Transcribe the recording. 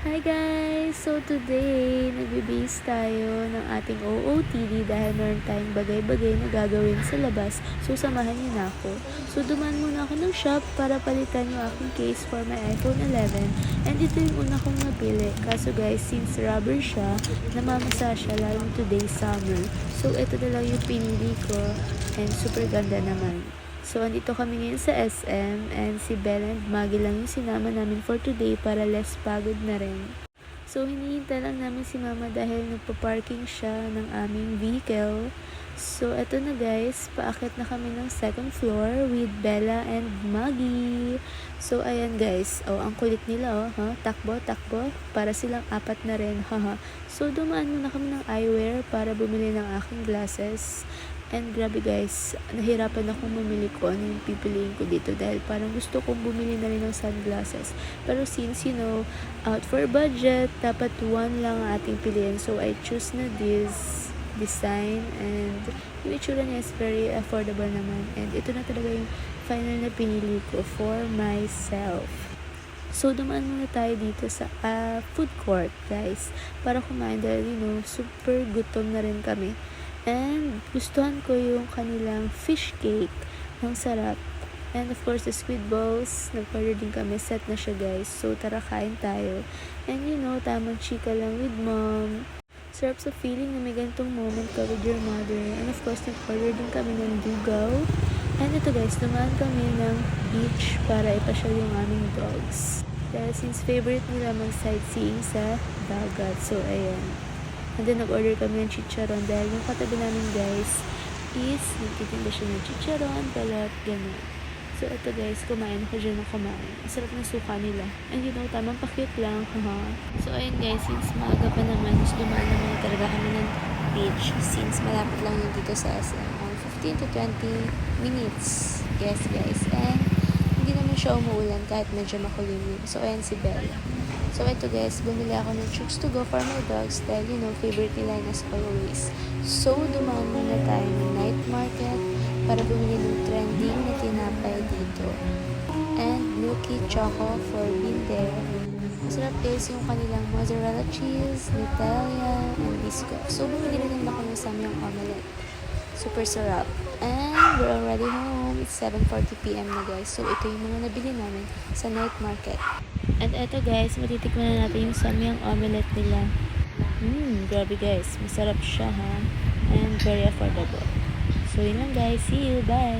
Hi guys! So today, nagbe-base tayo ng ating OOTD dahil meron tayong bagay-bagay na gagawin sa labas. So samahan niyo na ako. So dumaan muna ako ng shop para palitan yung aking case for my iPhone 11. And ito yung una kong napili. Kaso guys, since rubber siya, namamasa siya lalo today summer. So ito na lang yung pinili ko and super ganda naman. So, andito kami ngayon sa SM and si Bella and Maggie lang yung sinama namin for today para less pagod na rin. So, hinihintay lang namin si Mama dahil nagpa-parking siya ng aming vehicle. So, eto na guys, paakit na kami ng second floor with Bella and Maggie. So, ayan guys, ang kulit nila takbo, para silang apat na rin, haha. So, dumaan muna kami ng eyewear para bumili ng aking glasses. And grabe guys, nahirapan akong mamili ko ano yung pipiliin ko dito dahil parang gusto kong bumili na rin ng sunglasses. Pero since out for budget, dapat one lang ang ating piliin. So I choose na this design and yung itsura niya is very affordable naman. And ito na talaga yung final na pinili ko for myself. So, dumaan muna tayo dito sa food court, guys, para kumain dahil, super gutom na rin kami. And, gustuhan ko yung kanilang fish cake. Ang sarap. And, of course, the squid balls. Nag-order din kami. Set na siya, guys. So, tara, kain tayo. And, tamang chika lang with mom. Sarap sa feeling na may ganitong moment ka with your mother. And, of course, nag-order din kami ng dugaw. And, ito, guys, dumaan kami ng beach para ipasyal yung aming dogs. Dahil since favorite nila mag-sightseeing sa dagat. So, ayan. And then, nag-order kami ng chicharon dahil yung katabi namin guys is nagtitinda siya ng chicharon, balat, gano'n. So, ito guys, kumain ako dyan ng kumain. Ang sarap ng suka nila. And tamang pakit lang, haha. So, ayun guys, since maaga pa naman, is dumaan naman talaga kami ng beach since malapit lang yun dito sa SM. 15 to 20 minutes. Yes guys. And, hindi naman siya umuulan kahit medyo makulimlim. So, ayan si Bella. So, ito guys, bumili ako ng Chooks to Go for my dogs dahil, favorite nila as always. So, dumaan muna tayo ng night market para bumili ng trending na tinapay dito. And milky choco for Binder. Masarap guys yung kanilang mozzarella cheese, Nutella, and biscuit. So, bumili rin ako ng samyang omelette. Super sarap. And we're already home. It's 7:40 p.m. na guys. So, ito yung mga nabili namin sa night market. And eto guys, matitikman na natin yung samyang omelette nila. Grabe guys. Masarap siya ha. And very affordable. So, yun lang guys. See you. Bye!